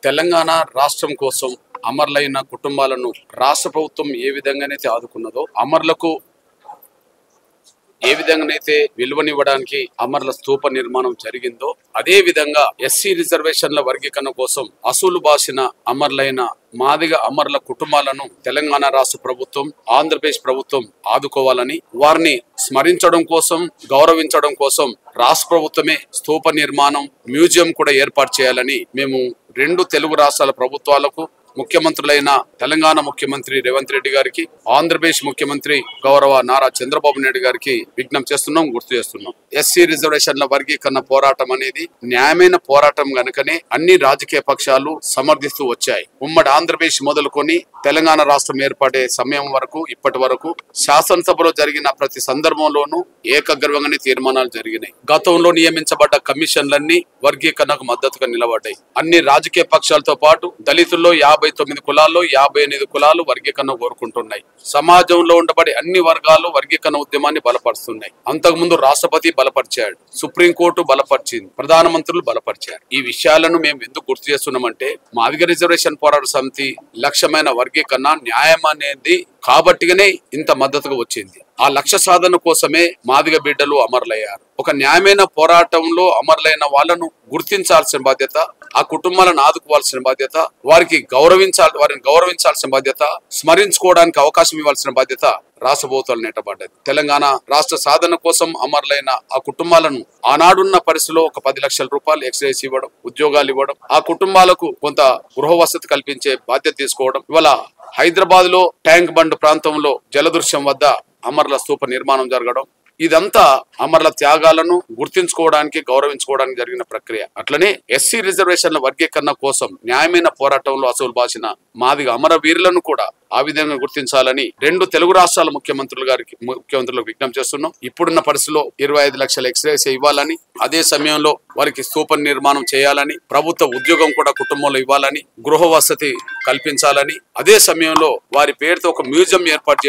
తెలంగాణ రాష్ట్రం కోసం అమరులైన కుటుంబాలను రాష్ట్ర ప్రభుత్వం ఏ విధంగానైతే ఆదుకున్నదో, అమరులకు ఏ విధంగానైతే విలువనివ్వడానికి అమరుల స్తూప నిర్మాణం జరిగిందో, అదే విధంగా ఎస్సీ రిజర్వేషన్ల వర్గీకరణ కోసం అసూలు బాసిన అమరులైన మాదిగ అమరుల కుటుంబాలను తెలంగాణ రాష్ట్ర ప్రభుత్వం, ఆంధ్రప్రదేశ్ ప్రభుత్వం ఆదుకోవాలని, వారిని స్మరించడం కోసం, గౌరవించడం కోసం రాష్ట్ర ప్రభుత్వమే స్తూప నిర్మాణం, మ్యూజియం కూడా ఏర్పాటు చేయాలని మేము రెండు తెలుగు రాష్ట్రాల ప్రభుత్వాలకు, ముఖ్యమంత్రులైన తెలంగాణ ముఖ్యమంత్రి రేవంత్ రెడ్డి గారికి, ఆంధ్రప్రదేశ్ ముఖ్యమంత్రి గౌరవ నారా చంద్రబాబు నాయుడు గారికి విజ్ఞప్తి చేస్తున్నాం, గుర్తు చేస్తున్నాం. ఎస్సీ రిజర్వేషన్ల వర్గీకరణ పోరాటం అనేది న్యాయమైన పోరాటం గనుకనే అన్ని రాజకీయ పక్షాలు సమర్థిస్తూ వచ్చాయి. ఉమ్మడి ఆంధ్రప్రదేశ్ మొదలుకొని తెలంగాణ రాష్ట్రం ఏర్పడే సమయం వరకు, ఇప్పటి వరకు శాసనసభలో జరిగిన ప్రతి సందర్భంలోనూ ఏకగ్రీవంగానే తీర్మానాలు జరిగినాయి. గతంలో నియమించబడ్డ కమిషన్లన్నీ వర్గీకరణకు మద్దతుగా నిలబడ్డాయి. అన్ని రాజకీయ పక్షాలతో పాటు దళితుల్లో 59 కులాల్లో 58 కులాలు వర్గీకరణ కోరుకుంటున్నాయి. సమాజంలో ఉండబడి అన్ని వర్గాలు వర్గీకరణ ఉద్యమాన్ని బలపరుస్తున్నాయి. అంతకుముందు రాష్ట్రపతి బలపరిచాడు, సుప్రీంకోర్టు బలపరిచింది, ప్రధానమంత్రులు బలపరిచారు. ఈ విషయాలను మేము ఎందుకు గుర్తు చేస్తున్నామంటే, మాదిగ రిజర్వేషన్ పోరాట సమితి లక్ష్యమైన వర్గీకరణ న్యాయం అనేది కాబట్టిగానే ఇంత మద్దతుగా వచ్చింది. ఆ లక్ష్య సాధన కోసమే మాదిగ బిడ్డలు అమరులయ్యారు. ఒక న్యాయమైన పోరాటంలో అమరులైన వాళ్ళను గుర్తించాల్సిన బాధ్యత, ఆ కుటుంబాలను ఆదుకోవాల్సిన బాధ్యత, వారిని గౌరవించాల్సిన బాధ్యత, స్మరించుకోవడానికి అవకాశం ఇవ్వాల్సిన బాధ్యత రాష్ట్ర ప్రభుత్వాలు నెట్టబడ్డది. తెలంగాణ రాష్ట్ర సాధన కోసం అమరులైన ఆ కుటుంబాలను ఆనాడున్న పరిస్థితిలో ఒక 10 లక్షల రూపాయలు ఎక్స్రేస్ ఇవ్వడం, ఉద్యోగాలు ఇవ్వడం, ఆ కుటుంబాలకు కొంత గృహ వసతి కల్పించే బాధ్యత తీసుకోవడం, ఇవాళ హైదరాబాద్ లో ట్యాంక్ బండ్ ప్రాంతంలో జలదృశ్యం వద్ద అమరుల స్తూప నిర్మాణం జరగడం, ఇదంతా అమరుల త్యాగాలను గుర్తించుకోవడానికి, గౌరవించుకోవడానికి జరిగిన ప్రక్రియ. అట్లనే ఎస్సీ రిజర్వేషన్ల వర్గీకరణ కోసం న్యాయమైన పోరాటంలో అసలు బాసిన మాదిగ అమర వీరులను కూడా ఆ విధంగా గుర్తించాలని రెండు తెలుగు రాష్ట్రాల ముఖ్యమంత్రులకు విజ్ఞప్తి చేస్తున్నాం. ఇప్పుడున్న పరిస్థితిలో 25 లక్షల ఎక్స్రేస్ ఇవ్వాలని, అదే సమయంలో వారికి స్తూప నిర్మాణం చేయాలని, ప్రభుత్వ ఉద్యోగం కూడా కుటుంబంలో ఇవ్వాలని, గృహ వసతి కల్పించాలని, అదే సమయంలో వారి పేరుతో ఒక మ్యూజియం ఏర్పాటు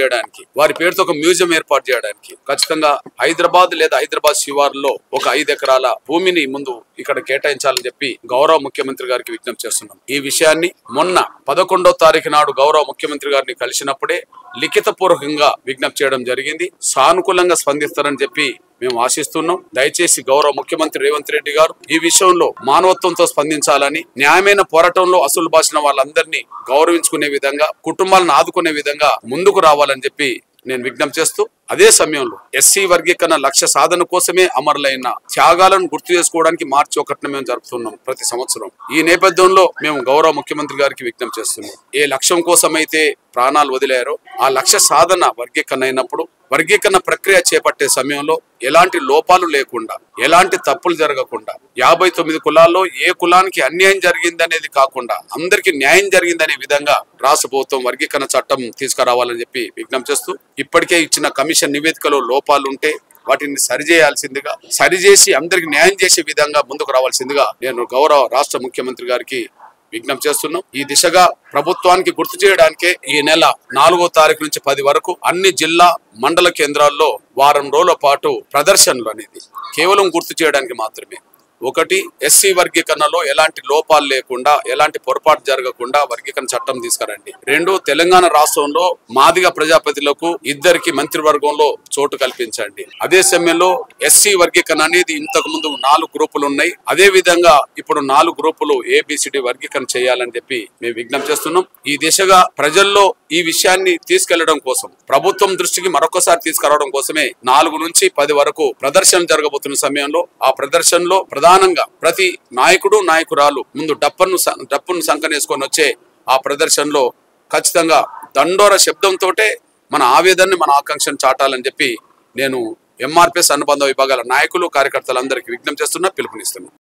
చేయడానికి ఖచ్చితంగా హైదరాబాద్ లేదా హైదరాబాద్ శివార్లో ఒక 5 ఎకరాల భూమిని ముందు ఇక్కడ కేటాయించాలని చెప్పి గౌరవ ముఖ్యమంత్రి గారికి విజ్ఞప్తి చేస్తున్నాం. ఈ విషయాన్ని మొన్న 11వ తారీఖు నాడు గౌరవ ముఖ్యమంత్రి గారిని కలిసినప్పుడే లిఖితపూర్వకంగా విజ్ఞప్తి చేయడం జరిగింది. సానుకూలంగా స్పందిస్తారని చెప్పి మేము ఆశిస్తున్నాం. దయచేసి గౌరవ ముఖ్యమంత్రి రేవంత్ రెడ్డి గారు ఈ విషయంలో మానవత్వంతో స్పందించాలని, న్యాయమైన పోరాటంలో అసలు బాసిన వాళ్ళందరినీ గౌరవించుకునే విధంగా, కుటుంబాలను ఆదుకునే విధంగా ముందుకు రావాలని చెప్పి నేను విజ్ఞప్తి చేస్తూ, అదే సమయంలో ఎస్సీ వర్గీకరణ లక్ష్య సాధన కోసమే అమరులైన త్యాగాలను గుర్తు చేసుకోవడానికి మార్చి 1న మేము జరుపుతున్నాం ప్రతి సంవత్సరం. ఈ నేపథ్యంలో మేము గౌరవ ముఖ్యమంత్రి గారికి విజ్ఞప్తి చేస్తున్నాం. ఏ లక్ష్యం కోసమైతే ప్రాణాలు వదిలారో ఆ లక్ష్య సాధన వర్గీకరణ అయినప్పుడు, వర్గీకరణ ప్రక్రియ చేపట్టే సమయంలో ఎలాంటి లోపాలు లేకుండా, ఎలాంటి తప్పులు జరగకుండా, 59 కులాల్లో ఏ కులానికి అన్యాయం జరిగిందనేది కాకుండా అందరికి న్యాయం జరిగిందనే విధంగా రాష్ట్ర ప్రభుత్వం వర్గీకరణ చట్టం తీసుకురావాలని చెప్పి విజ్ఞప్తి చేస్తూ, ఇప్పటికే ఇచ్చిన కమిషన్ నివేదికలో లోపాలు ఉంటే వాటిని సరిచేసి అందరికి న్యాయం చేసే విధంగా ముందుకు రావాల్సిందిగా నేను గౌరవ రాష్ట్ర ముఖ్యమంత్రి గారికి విజ్ఞప్తి చేస్తున్నాం. ఈ దిశగా ప్రభుత్వానికి గుర్తు చేయడానికే ఈ నెల 4వ తారీఖు నుంచి 10 వరకు అన్ని జిల్లా మండల కేంద్రాల్లో వారం రోజుల పాటు ప్రదర్శనలు అనేది కేవలం గుర్తు చేయడానికి మాత్రమే. 1, ఎస్సీ వర్గీకరణలో ఎలాంటి లోపాలు లేకుండా, ఎలాంటి పొరపాటు జరగకుండా వర్గీకరణ చట్టం తీసుకురండి. 2, తెలంగాణ రాష్ట్రంలో మాదిగ ప్రజాపతిలకు 2 మంత్రివర్గంలో చోటు కల్పించండి. అదే సమయంలో ఎస్సీ వర్గీకరణ అనేది ఇంతకు ముందు 4 గ్రూపులు ఉన్నాయి, అదే విధంగా ఇప్పుడు 4 గ్రూపులు ABCD వర్గీకరణ చేయాలని చెప్పి మేము విజ్ఞప్తి చేస్తున్నాం. ఈ దిశగా ప్రజల్లో ఈ విషయాన్ని తీసుకెళ్లడం కోసం, ప్రభుత్వం దృష్టికి మరొకసారి తీసుకురావడం కోసమే 4 నుంచి 10 వరకు ప్రదర్శన జరగబోతున్న సమయంలో, ఆ ప్రదర్శనలో ప్రధానంగా ప్రతి నాయకుడు, నాయకురాలు ముందు డప్పును సంకనేసుకొని వచ్చే ఆ ప్రదర్శనలో ఖచ్చితంగా దండోర శబ్దంతో మన ఆవేదనని, మన ఆకాంక్షను చాటాలని చెప్పి నేను MRPS అనుబంధ విభాగాల నాయకులు, కార్యకర్తలందరికీ విజ్ఞప్తి చేస్తున్నా, పిలుపునిస్తున్నా.